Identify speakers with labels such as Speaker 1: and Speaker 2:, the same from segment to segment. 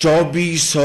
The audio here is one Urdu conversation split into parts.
Speaker 1: 2400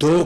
Speaker 1: 2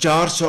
Speaker 1: 400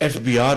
Speaker 1: FBR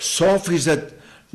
Speaker 1: 100%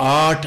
Speaker 1: 8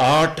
Speaker 1: 8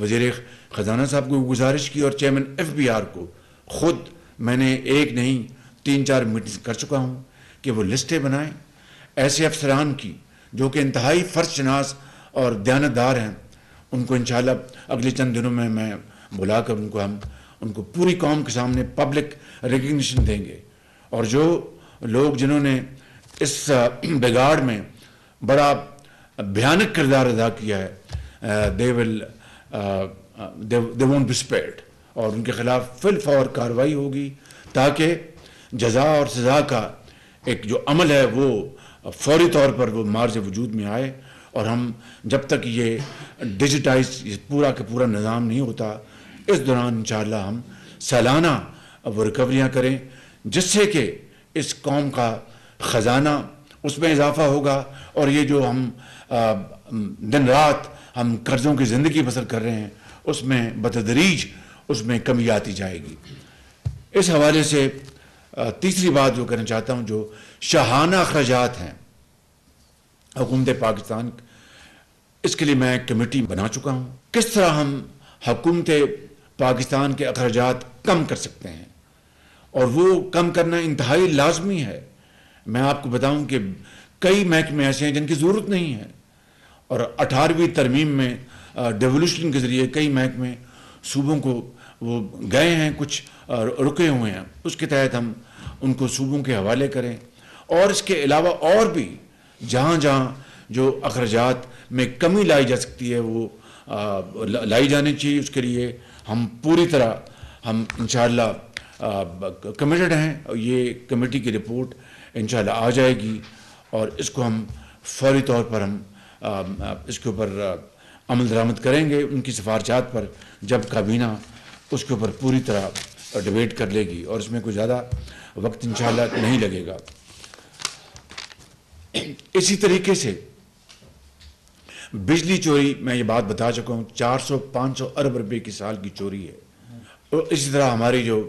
Speaker 1: وزیر خزانہ صاحب کو گزارش کی اور چیئرمین FBR کو خود میں نے ایک نہیں 3-4 میٹنگ کر چکا ہوں کہ وہ لسٹیں بنائیں ایسے افسران کی جو کہ انتہائی فرض شناس اور دیانتدار ہیں. ان کو انشاءاللہ اگلے چند دنوں میں بلا کر ان کو پوری قوم کے سامنے پبلک ریکگنیشن دیں گے. اور جو لوگ جنہوں نے اس بگاڑ میں بڑا بھیانک کردار ادا کیا ہے they won't be spared, اور ان کے خلاف فی الفور کارروائی ہوگی تاکہ جزا اور سزا کا ایک جو عمل ہے وہ فوری طور پر وہ مارج وجود میں آئے. اور ہم جب تک یہ ڈیجیٹائز پورا کا پورا نظام نہیں ہوتا اس دوران انشاءاللہ ہم سالانہ وہ ریکوریاں کریں جس سے کہ اس قوم کا خزانہ اس میں اضافہ ہوگا. اور یہ جو ہم دن رات ہم قرضوں کی زندگی بسر کر رہے ہیں اس میں بتدریج اس میں کمی آتی جائے گی. اس حوالے سے تیسری بات جو کرنا چاہتا ہوں جو شاہانہ اخراجات ہیں حکومت پاکستان، اس کے لیے میں ایک کمیٹی بنا چکا ہوں. کس طرح ہم حکومت پاکستان کے اخراجات کم کر سکتے ہیں، اور وہ کم کرنا انتہائی لازمی ہے. میں آپ کو بتاؤں کہ کئی محکمے ایسے ہیں جن کی ضرورت نہیں ہے، اور 18ویں ترمیم میں ڈیولوشن کے ذریعے کئی محکمے صوبوں کو وہ گئے ہیں، کچھ رکے ہوئے ہیں. اس کے تحت ہم ان کو صوبوں کے حوالے کریں. اور اس کے علاوہ اور بھی جہاں جہاں جو اخراجات میں کمی لائی جا سکتی ہے وہ لائی جانی چاہیے. اس کے لیے ہم پوری طرح ہم انشاءاللہ کمیٹڈ ہیں. یہ کمیٹی کی رپورٹ انشاءاللہ آ جائے گی اور اس کو ہم فوری طور پر ہم اس کے اوپر عمل درآمد کریں گے ان کی سفارشات پر جب کابینہ اس کے اوپر پوری طرح ڈیبیٹ کر لے گی، اور اس میں کوئی زیادہ وقت انشاءاللہ نہیں لگے گا. اسی طریقے سے بجلی چوری میں یہ بات بتا چکا ہوں 400-500 ارب روپے کی سال کی چوری ہے. اور اسی طرح ہماری جو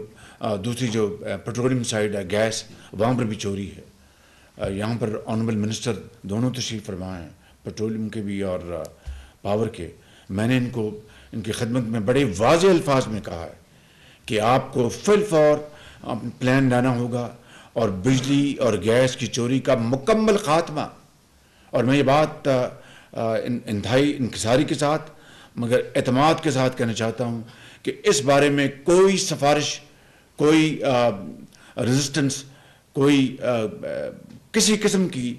Speaker 1: دوسری جو پیٹرولیم سائڈ ہے گیس وہاں پر بھی چوری ہے. یہاں پر آنریبل منسٹر دونوں تشریف فرما ہیں پیٹرولیم کے بھی اور پاور کے. میں نے ان کی خدمت میں بڑے واضح الفاظ میں کہا ہے کہ آپ کو فی الفور پلان لانا ہوگا اور بجلی اور گیس کی چوری کا مکمل خاتمہ. اور میں یہ بات انتہائی انکساری کے ساتھ مگر اعتماد کے ساتھ کہنا چاہتا ہوں کہ اس بارے میں کوئی سفارش، کوئی ریزسٹنس، کوئی کسی قسم کی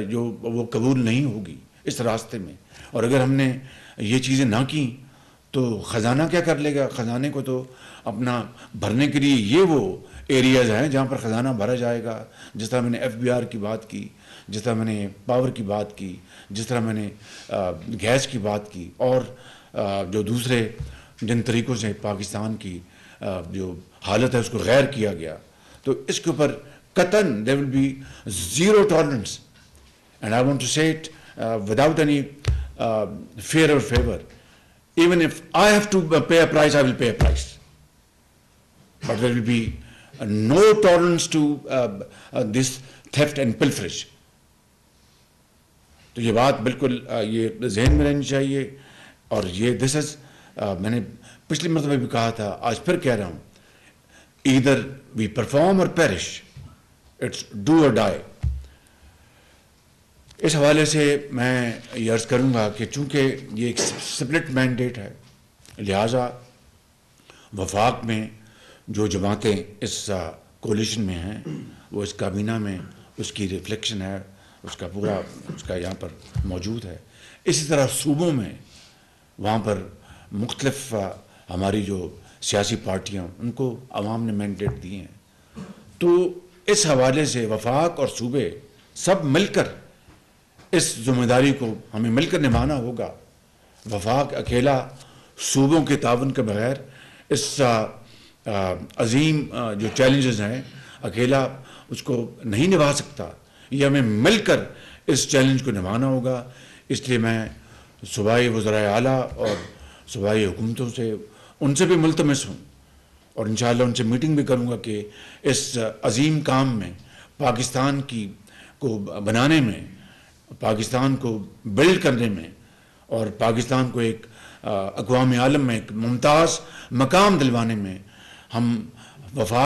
Speaker 1: جو وہ قبول نہیں ہوگی اس راستے میں. اور اگر ہم نے یہ چیزیں نہ کی تو خزانہ کیا کر لے گا؟ خزانے کو تو اپنا بھرنے کے لیے یہ وہ ایریاز ہیں جہاں پر خزانہ بھرا جائے گا. جس طرح میں نے FBR کی بات کی، جس طرح میں نے پاور کی بات کی، جس طرح میں نے گیس کی بات کی، اور جو دوسرے جن طریقوں سے پاکستان کی جو حالت ہے اس کو غیر کیا گیا، تو اس کے اوپر قطعاً there will be zero tolerance. And I want to say it without any fear or favor. Even if I have to pay a price, I will pay a price. But there will be no tolerance to this theft and pilferage. تو یہ بات بالکل یہ ذہن میں رہنی چاہیے. اور یہ this is میں نے پچھلی مرتبہ بھی کہا تھا، آج پھر کہہ رہا ہوں، either we perform or perish. It's do or die. اس حوالے سے میں یہ عرض کروں گا کہ چونکہ یہ ایک سپلٹ مینڈیٹ ہے، لہٰذا وفاق میں جو جماعتیں اس کولیشن میں ہیں وہ اس کابینہ میں اس کی ریفلیکشن ہے، اس کا پورا اس کا یہاں پر موجود ہے. اسی طرح صوبوں میں وہاں پر مختلف ہماری جو سیاسی پارٹیاں ان کو عوام نے مینڈیٹ دیے ہیں. تو اس حوالے سے وفاق اور صوبے سب مل کر اس ذمہ داری کو ہمیں مل کر نبھانا ہوگا. وفاق اکیلا صوبوں کے تعاون کے بغیر اس عظیم جو چیلنجز ہیں اکیلا اس کو نہیں نبھا سکتا. یہ ہمیں مل کر اس چیلنج کو نبھانا ہوگا. اس لیے میں صوبائی وزرائے اعلیٰ اور صوبائی حکومتوں سے ان سے بھی ملتمس ہوں اور انشاءاللہ ان سے میٹنگ بھی کروں گا کہ اس عظیم کام میں پاکستان کو بنانے میں، پاکستان کو بلڈ کرنے میں اور پاکستان کو ایک اقوام عالم میں ایک ممتاز مقام دلوانے میں ہم وفا